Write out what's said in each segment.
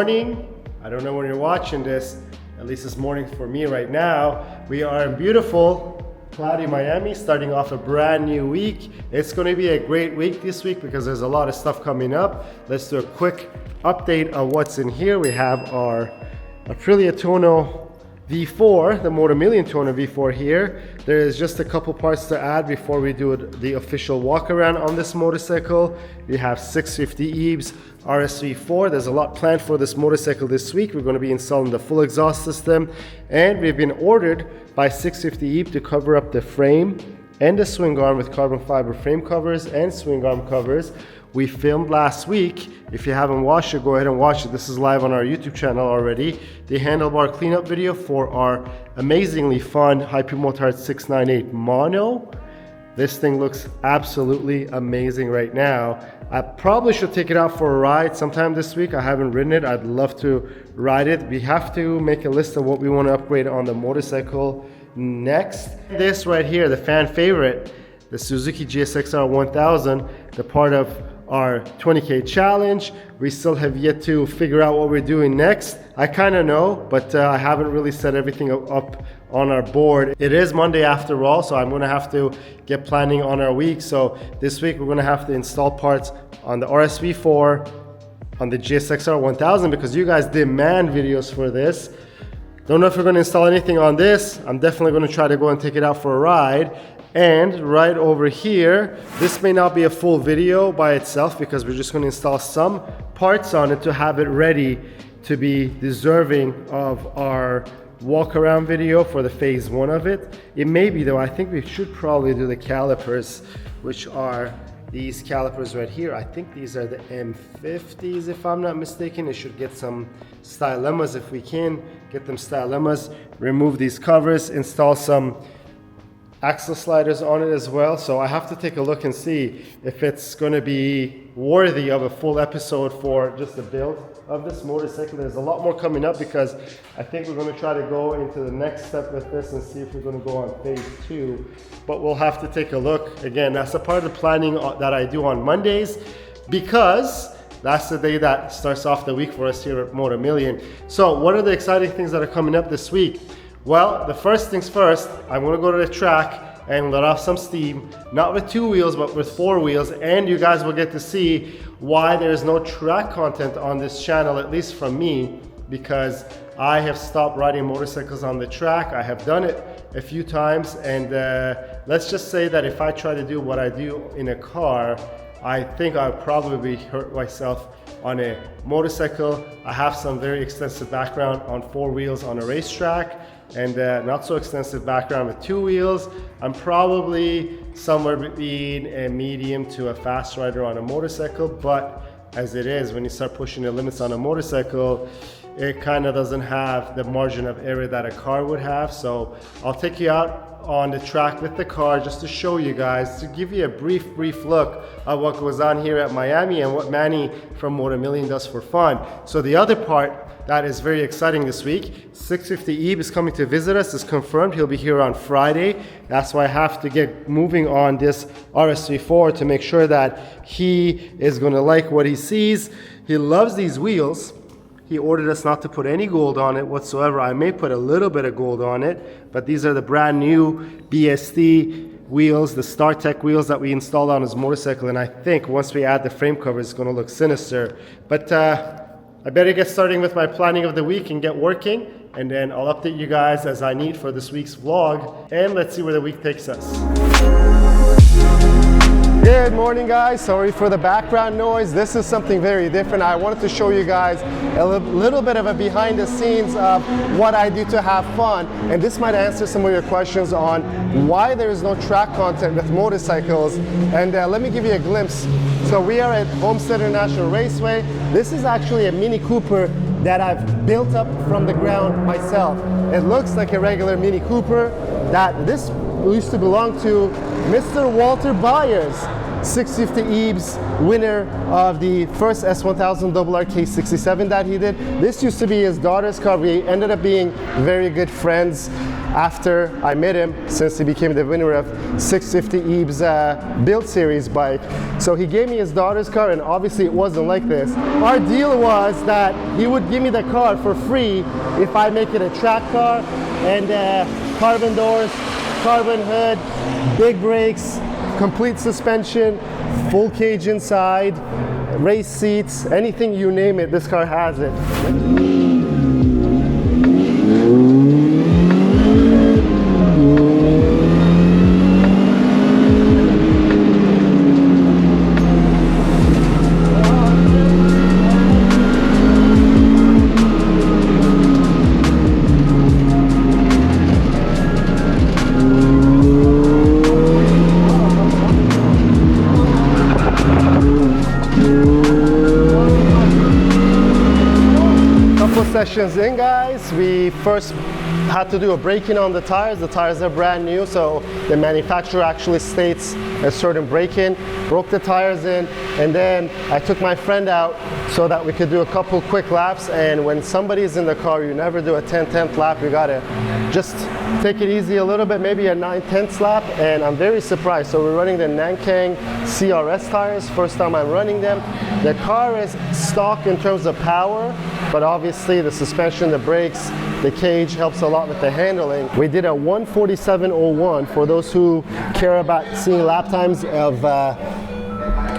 morning. I don't know when you're watching this, at least it's morning for me right now. We are in beautiful, cloudy Miami, starting off a brand new week. It's going to be a great week this week because there's a lot of stuff coming up. Let's do a quick update on what's in here. We have our Aprilia Tuono V4, the Motomillion Tuono V4 here. There is just a couple parts to add before we do the official walk around on this motorcycle. We have 650 EBS RSV4. There's a lot planned for this motorcycle this week. We're going to be installing the full exhaust system, and we've been ordered by 650 EBS to cover up the frame and the swing arm with carbon fiber frame covers and swing arm covers. We filmed last week. If you haven't watched it, go ahead and watch it. This is live on our YouTube channel already. The handlebar cleanup video for our amazingly fun Hypermotard 698 Mono. This thing looks absolutely amazing right now. I probably should take it out for a ride sometime this week. I haven't ridden it. I'd love to ride it. We have to make a list of what we want to upgrade on the motorcycle next. This right here, the fan favorite, the Suzuki GSX-R 1000, the part of our 20K challenge. We still have yet to figure out what we're doing next. I kind of know, but I haven't really set everything up on our board. It is Monday after all, so I'm going to have to get planning on our week. So this week we're going to have to install parts on the RSV4, on the GSX-R 1000, because you guys demand videos for this. Don't know if we're going to install anything on this. I'm definitely going to try to go and take it out for a ride. And right over here, this may not be a full video by itself because we're just going to install some parts on it to have it ready to be deserving of our walk around video for the phase 1 of it. It may be though. I think we should probably do the calipers, which are these calipers right here. I think these are the M50s if I'm not mistaken. It should get some stylemas if we can get them stylemas. Remove these covers, install some axle sliders on it as well. So I have to take a look and see if it's going to be worthy of a full episode for just the build of this motorcycle. There's a lot more coming up because I think we're going to try to go into the next step with this and see if we're going to go on phase 2, but we'll have to take a look. Again, that's a part of the planning that I do on Mondays because that's the day that starts off the week for us here at Motomillion. So what are the exciting things that are coming up this week? Well, the first things first, I'm going to go to the track and let off some steam, not with 2 wheels, but with 4 wheels. And you guys will get to see why there's no track content on this channel, at least from me, because I have stopped riding motorcycles on the track. I have done it a few times. And let's just say that if I try to do what I do in a car, I think I'll probably hurt myself on a motorcycle. I have some very extensive background on 4 wheels on a racetrack, and not so extensive background with 2 wheels. I'm probably somewhere between a medium to a fast rider on a motorcycle, but as it is, when you start pushing the limits on a motorcycle, it kind of doesn't have the margin of error that a car would have. So I'll take you out on the track with the car just to show you guys, to give you a brief look at what goes on here at Miami and what Manny from Motomillion does for fun. So the other part that is very exciting this week, 650 EB is coming to visit us. It's confirmed. He'll be here on Friday. That's why I have to get moving on this RSV4 to make sure that he is going to like what he sees. He loves these wheels. He ordered us not to put any gold on it whatsoever. I may put a little bit of gold on it, but these are the brand new BSD wheels, the StarTech wheels that we installed on his motorcycle. And I think once we add the frame cover, it's going to look sinister. But I better get starting with my planning of the week and get working. And then I'll update you guys as I need for this week's vlog. And let's see where the week takes us. Good morning, guys. Sorry for the background noise. This is something very different. I wanted to show you guys a little bit of a behind the scenes of what I do to have fun. And this might answer some of your questions on why there is no track content with motorcycles. And let me give you a glimpse. So we are at Homestead International Raceway. This is actually a Mini Cooper that I've built up from the ground myself. It looks like a regular Mini Cooper that this used to belong to Mr. Walter Byers. 650 EBS, winner of the first S1000 RRK67 that he did. This used to be his daughter's car. We ended up being very good friends after I met him, since he became the winner of 650 EBS build series bike. So he gave me his daughter's car, and obviously it wasn't like this. Our deal was that he would give me the car for free if I make it a track car, and carbon doors, carbon hood, big brakes, complete suspension, full cage inside, race seats, anything you name it, this car has it. Sessions in, guys. We first had to do a break-in on the tires. The tires are brand new, so the manufacturer actually states a certain break-in. Broke the tires in, and then I took my friend out so that we could do a couple quick laps. And when somebody's in the car, you never do a 10/10th lap. You gotta just take it easy a little bit, maybe a 9/10th lap. And I'm very surprised. So we're running the Nankang CRS tires. First time I'm running them. The car is stock in terms of power, but obviously the suspension, the brakes, the cage helps a lot with the handling. We did a 1:47.01 for those who care about seeing lap times of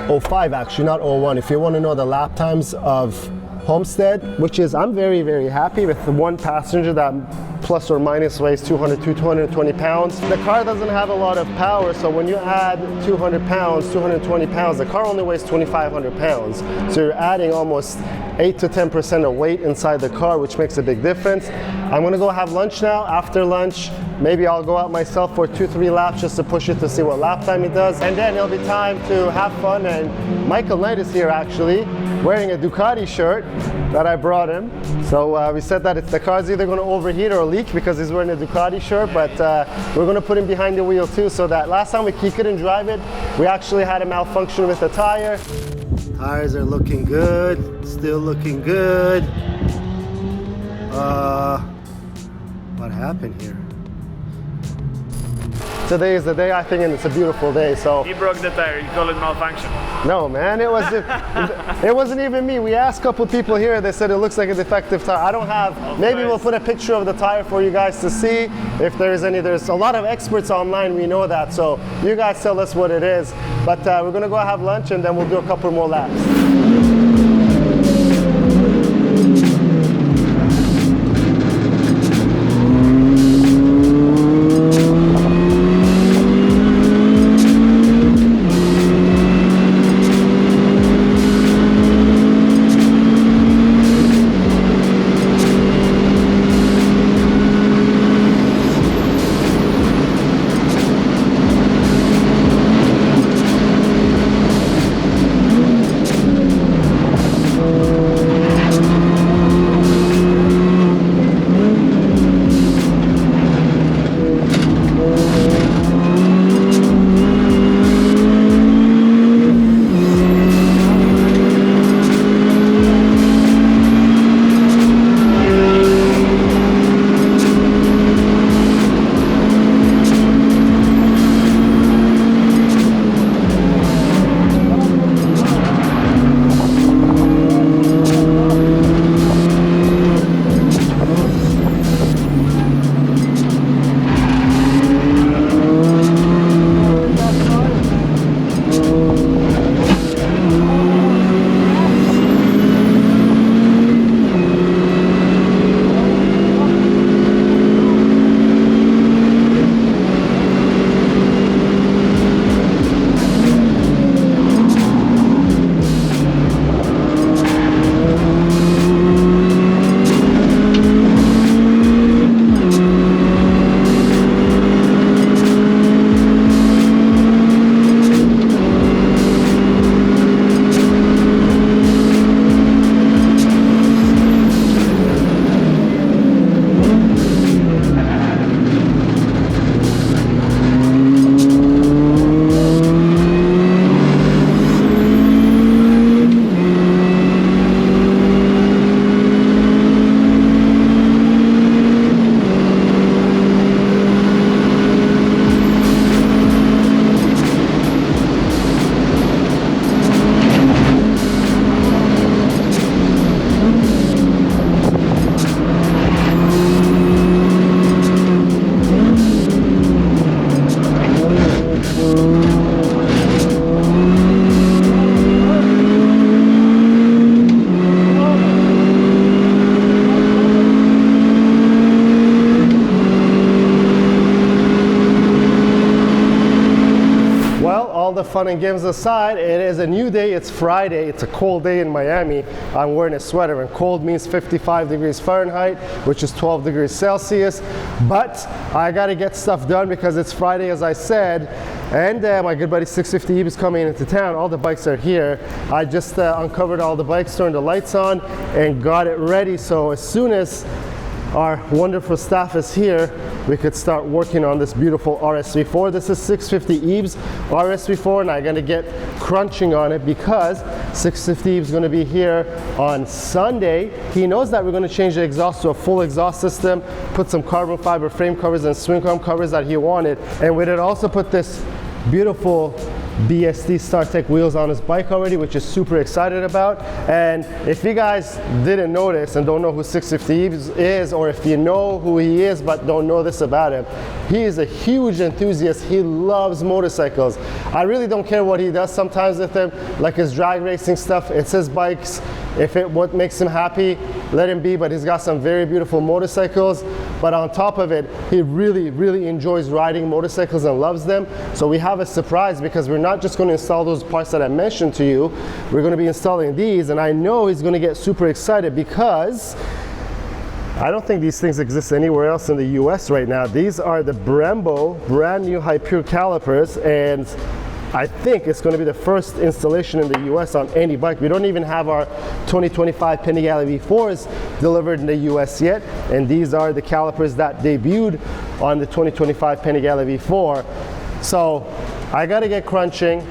05, actually, not 01. If you want to know the lap times of Homestead, which is, I'm very, very happy with the one passenger that plus or minus weighs 220 pounds. The car doesn't have a lot of power, so when you add 200 pounds, 220 pounds, the car only weighs 2,500 pounds. So you're adding almost 8 to 10% of weight inside the car, which makes a big difference. I'm gonna go have lunch now. After lunch, maybe I'll go out myself for 2-3 laps just to push it to see what lap time it does. And then it'll be time to have fun. And Michael Knight is here actually, wearing a Ducati shirt that I brought him. So we said that the car's either gonna overheat or leak because he's wearing a Ducati shirt, but we're gonna put him behind the wheel too, so that last time he couldn't drive it, we actually had a malfunction with the tire. Tires are looking good, still looking good. What happened here? Today is the day, I think, and it's a beautiful day. So he broke the tire. You call it malfunction? No, man, it wasn't even me. We asked a couple people here. They said it looks like a defective tire. I don't have. Maybe we'll put a picture of the tire for you guys to see if there's any. There's a lot of experts online. We know that. So you guys tell us what it is. But we're gonna go have lunch, and then we'll do a couple more laps. fun and games aside, it is a new day. It's Friday. It's a cold day in Miami. I'm wearing a sweater, and cold means 55 degrees Fahrenheit, which is 12 degrees Celsius. But I got to get stuff done because it's Friday, as I said. And my good buddy 650 Eve is coming into town. All the bikes are here. I just uncovered all the bikes, turned the lights on, and got it ready. So as soon as our wonderful staff is here, we could start working on this beautiful RSV4. This is 650 Eve's RSV4, and I'm gonna get crunching on it because 650 Eve's gonna be here on Sunday. He knows that we're gonna change the exhaust to a full exhaust system, put some carbon fiber frame covers and swing arm covers that he wanted, and we did also put this beautiful BSD StarTech wheels on his bike already, which is super excited about. And if you guys didn't notice and don't know who 650 is, or if you know who he is but don't know this about him, he is a huge enthusiast. He loves motorcycles. I really don't care what he does sometimes with them, like his drag racing stuff. It's his bikes. If what makes him happy, let him be, but he's got some very beautiful motorcycles. But on top of it, he really enjoys riding motorcycles and loves them. So we have a surprise because we're not just going to install those parts that I mentioned to you. We're going to be installing these, and I know he's going to get super excited because I don't think these things exist anywhere else in the US right now. These are the Brembo brand new Hypure calipers, and I think it's going to be the first installation in the US on any bike. We don't even have our 2025 Panigale V4s delivered in the US yet, and these are the calipers that debuted on the 2025 Panigale V4. So I got to get crunching.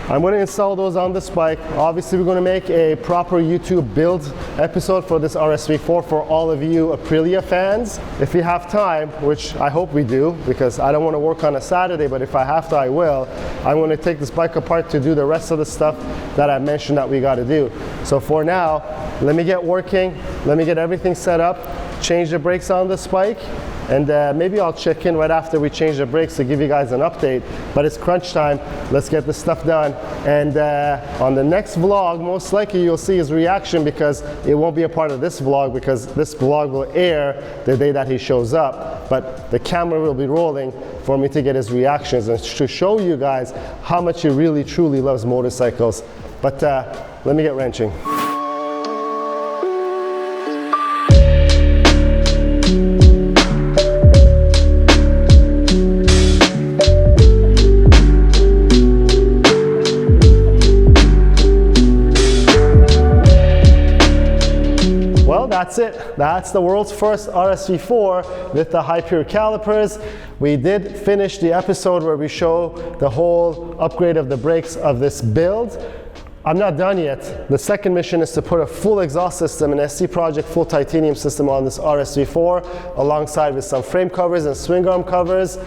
I'm going to install those on this bike. Obviously, we're going to make a proper YouTube build episode for this RSV4 for all of you Aprilia fans. If you have time, which I hope we do, because I don't want to work on a Saturday, but if I have to, I will. I'm going to take this bike apart to do the rest of the stuff that I mentioned that we got to do. So for now, let me get working. Let me get everything set up, change the brakes on this bike, and maybe I'll check in right after we change the brakes to give you guys an update. But it's crunch time. Let's get this stuff done. And on the next vlog, most likely you'll see his reaction, because it won't be a part of this vlog, because this vlog will air the day that he shows up. But the camera will be rolling for me to get his reactions and to show you guys how much he really truly loves motorcycles. But let me get wrenching. That's it. That's the world's first RSV4 with the Hypure calipers. We did finish the episode where we show the whole upgrade of the brakes of this build. I'm not done yet. The second mission is to put a full exhaust system, an SC Project full titanium system on this RSV4, alongside with some frame covers and swing arm covers.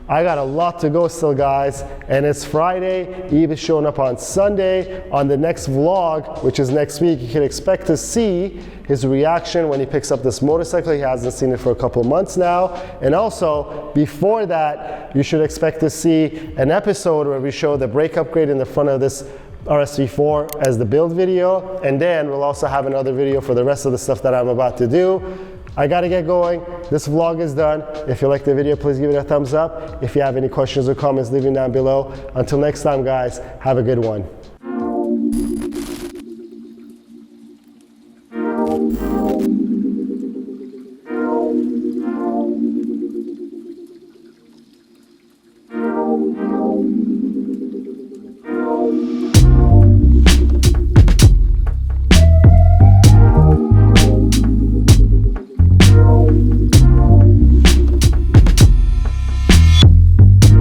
I got a lot to go still, guys, and it's Friday. Eve is showing up on Sunday. On the next vlog, which is next week, you can expect to see his reaction when he picks up this motorcycle. He hasn't seen it for a couple of months now. And also, before that, you should expect to see an episode where we show the brake upgrade in the front of this RSV4 as the build video, and then we'll also have another video for the rest of the stuff that I'm about to do. I gotta get going. This vlog is done. If you liked the video, please give it a thumbs up. If you have any questions or comments, leave them down below. Until next time, guys, have a good one.